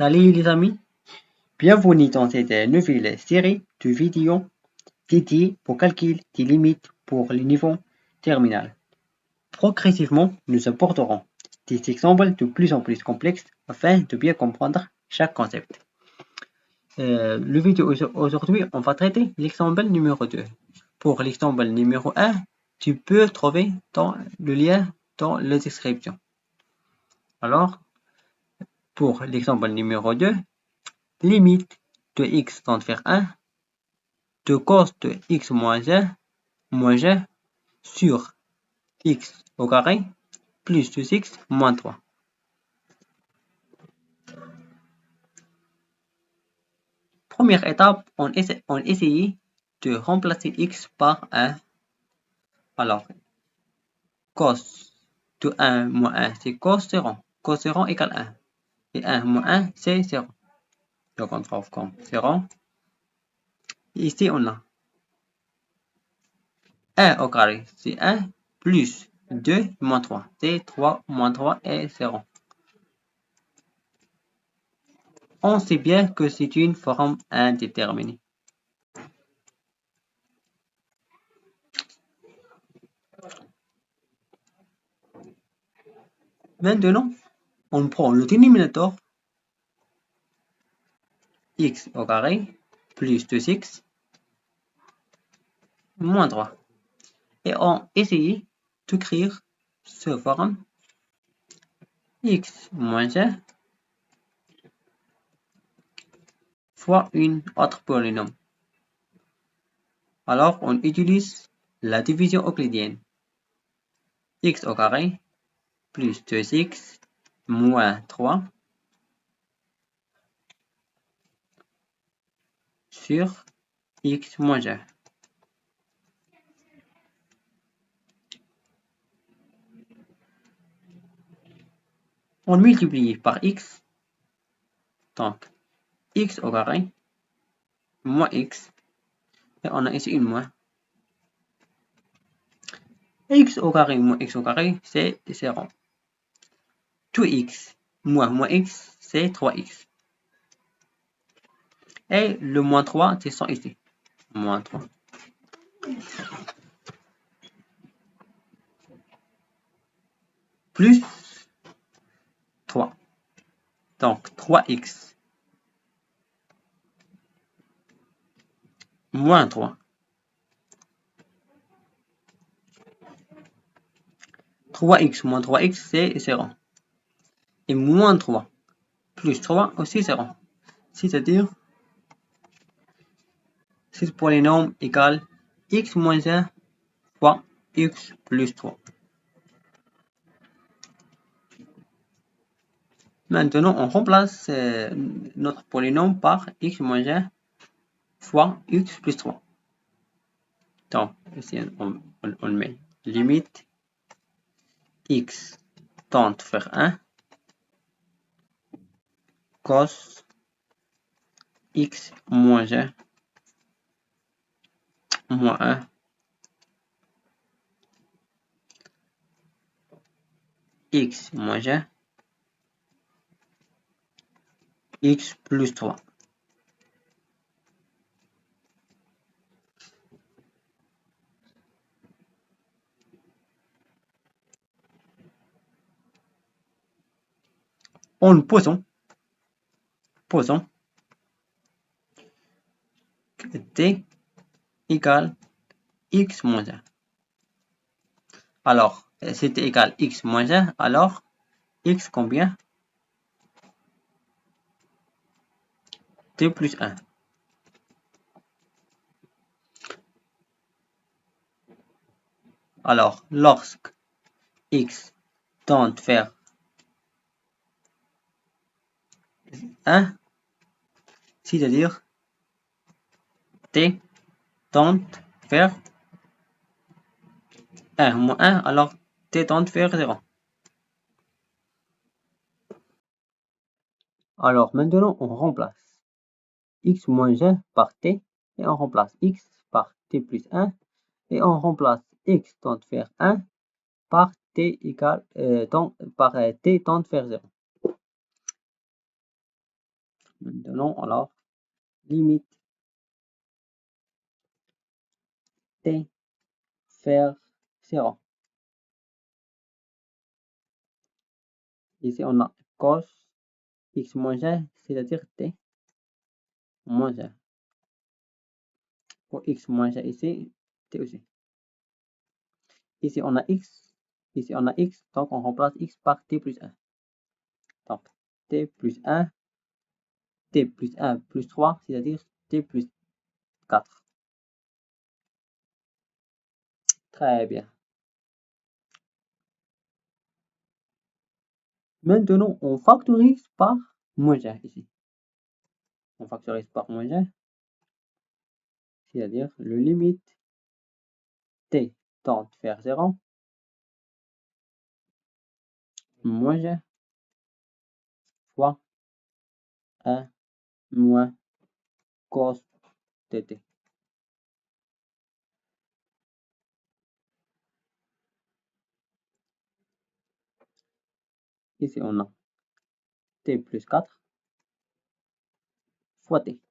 Salut les amis, bienvenue dans cette nouvelle série de vidéos dédiées au calcul des limites pour le niveau terminal. Progressivement, nous aborderons des exemples de plus en plus complexes afin de bien comprendre chaque concept. Le vidéo aujourd'hui, on va traiter l'exemple numéro 2. Pour l'exemple numéro 1, tu peux trouver le lien dans la description. Alors, pour l'exemple numéro 2, limite de x tend vers 1 de cos de x moins 1 sur x au carré plus 2x moins 3. Première étape, on essaye de remplacer x par 1. Alors, cos de 1 moins 1, c'est cos 0. Cos 0 égale 1. Et 1 moins 1, c'est 0. Donc, on trouve comme 0. Ici, on a 1 au carré, c'est 1 plus 2 moins 3. C'est 3 moins 3 est 0. On sait bien que c'est une forme indéterminée. Maintenant, on prend le dénominateur x au carré plus 2x moins 3. Et on essaye d'écrire ce forme x moins 1 fois une autre polynôme. Alors, on utilise la division euclidienne. X au carré plus 2x moins 3 sur x moins 1. On multiplie par x, donc x au carré moins x, et on a ici une moins. X au carré moins x au carré, c'est 0. 2x moins x, c'est 3x. Et le moins 3, c'est ça ici. Moins 3. Plus 3. Donc 3x moins 3. 3x moins 3x, c'est 0. Et moins 3 plus 3 aussi 0. C'est-à-dire, ce polynôme égale x moins 1 fois x plus 3. Maintenant, on remplace notre polynôme par x moins 1 fois x plus 3. Donc, ici, on met limite x tend vers 1 cos x moins 1 moins 1 x moins 1 x plus 3. En posant t égale x moins 1. Alors, si t égale x moins 1, alors x combien? T plus 1. Alors, lorsque x tend vers 1, c'est-à-dire t tend vers 1 moins 1, alors t tend vers 0. Alors maintenant, on remplace x moins 1 par t, et on remplace x par t plus 1, et on remplace x tend vers 1 par t égale t tend vers 0. Maintenant, alors, limite t vers 0. Ici, on a cos x moins 1, c'est-à-dire t moins 1. Pour x moins 1 ici, t aussi. Ici, on a x. Ici, on a x. Donc, on remplace x par t plus 1. Donc, t plus 1, t plus 1 plus 3, c'est-à-dire t plus 4. Très bien. Maintenant, on factorise par moins 1 ici. On factorise par moins 1, c'est-à-dire le limite t tend vers 0, moins 1 fois 1 moins cos de t. Ici, on a t plus 4 fois t.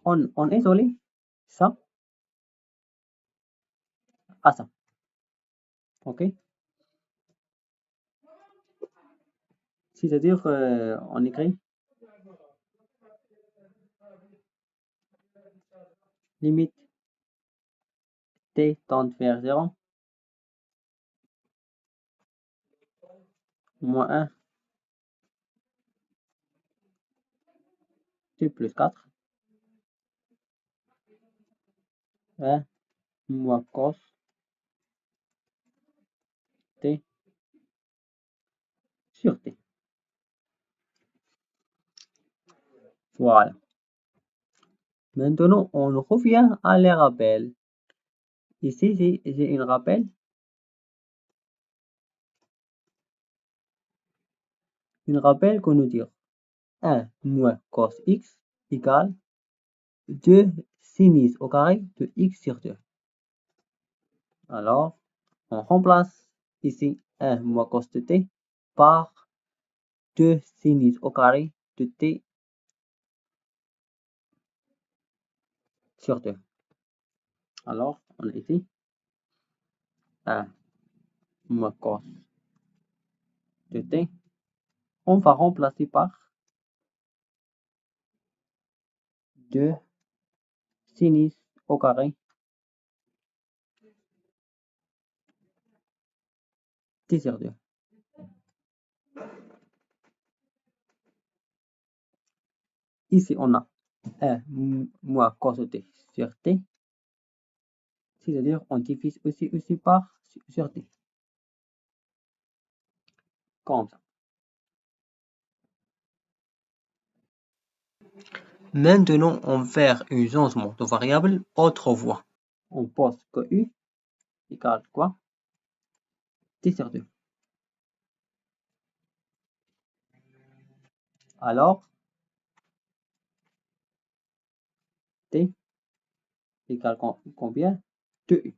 On isole ça à ça. OK? C'est-à-dire, on écrit limite t tend vers 0, moins 1, t plus 4, 1 moins cos t sur t. Voilà. Maintenant, on revient à les rappels. Ici, j'ai une rappel. Une rappel qu'on nous dit 1 moins cos x égale 2 sinus au carré de x sur 2. Alors, on remplace ici 1 moins cos de t par 2 sinus au carré de t sur 2. Alors, on a ici 1 moins cos de t. On va remplacer par 2 sinus au carré t sur 2. Ici, on a 1 moins cos de t sur t. C'est-à-dire, on divise aussi par sur t. Comme ça. Maintenant, on va faire un changement de variable autrefois. On pose que u égale quoi? T sur 2. Alors, t égale combien? 2u.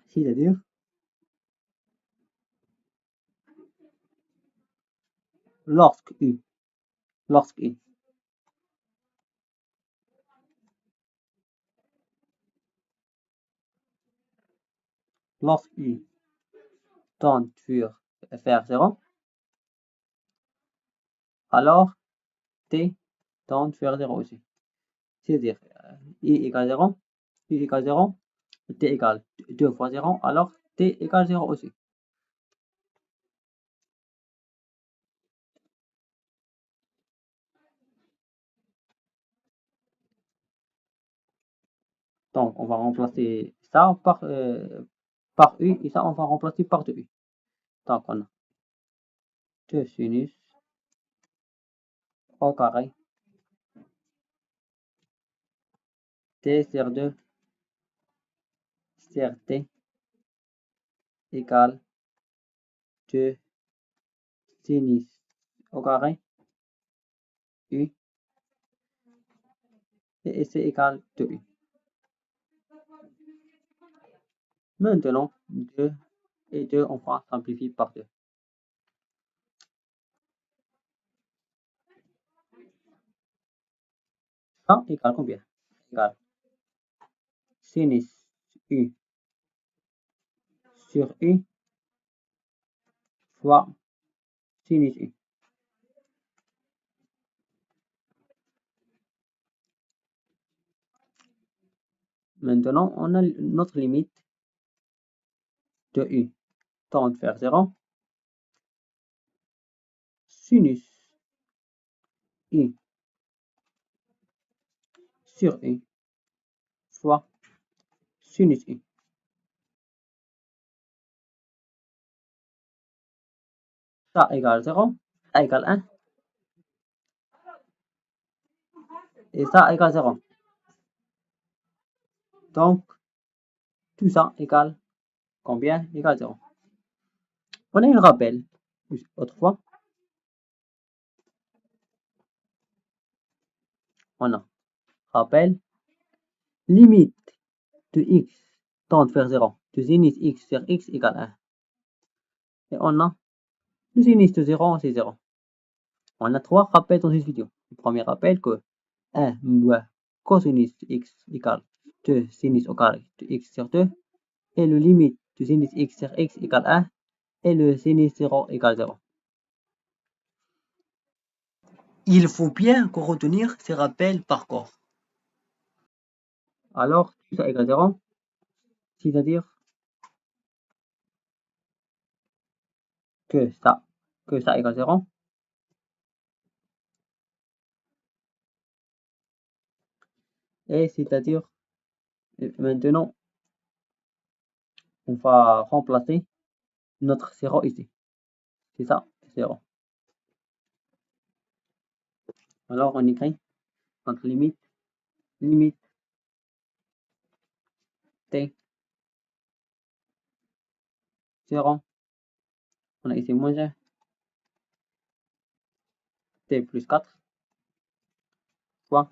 C'est-à-dire, lorsque u, lorsque u, lorsque u tend vers 0, alors t tend vers 0 aussi. C'est-à-dire, i égale 0, u égale 0, t égale 2 fois 0, alors t égale 0 aussi. Donc, on va remplacer ça par u et ça, on va remplacer par 2u. Donc, on a 2 sinus au carré t sur 2 sur t égale 2 sinus au carré u et c'est égal de U. Maintenant, 2 et 2, on va simplifier par 2. Ça égale combien? Égale sinus U sur U fois sinus U. Maintenant, on a notre limite de U tend vers 0. Sinus U sur U fois sinus U. Ça égale 0, ça égale 1, et ça égale 0. Donc, tout ça égale combien? Égale 0. On a un rappel, autrefois, on a rappel, limite de x tend vers 0, de sinus x sur x égale 1. Et on a le sinus de 0, c'est 0. On a 3 rappels dans cette vidéo. Le premier rappel que 1 moins cosinus de x égale 2 sinus au carré de x sur 2, et le limite de sinus x sur x égale 1, et le sinus 0 égale 0. Il faut bien retenir ces rappels par corps. Alors, tout ça égale 0, c'est-à-dire que ça égale 0. Et c'est-à-dire, maintenant, on va remplacer notre 0 ici. C'est ça, 0. Alors, on écrit notre limite t 0. On a ici moins 1, t plus 4, fois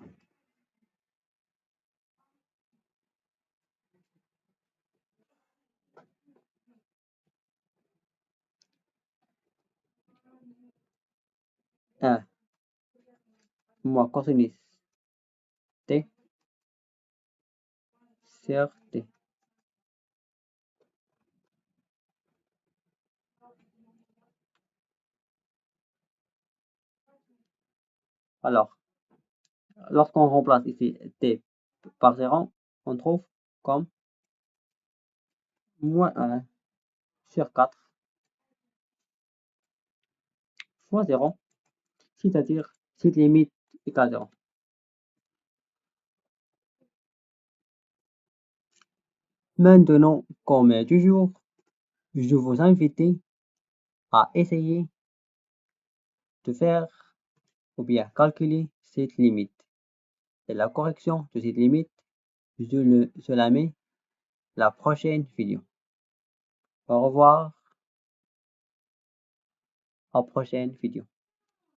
1 moins cosinus t sur t. Alors, lorsqu'on remplace ici t par 0, on trouve comme moins 1 sur 4 fois 0, c'est-à-dire cette limite égale 0. Maintenant, comme toujours, je vous invite à essayer de faire ou bien calculer cette limite. Et la correction de cette limite, je la mets la prochaine vidéo. Au revoir, à la prochaine vidéo.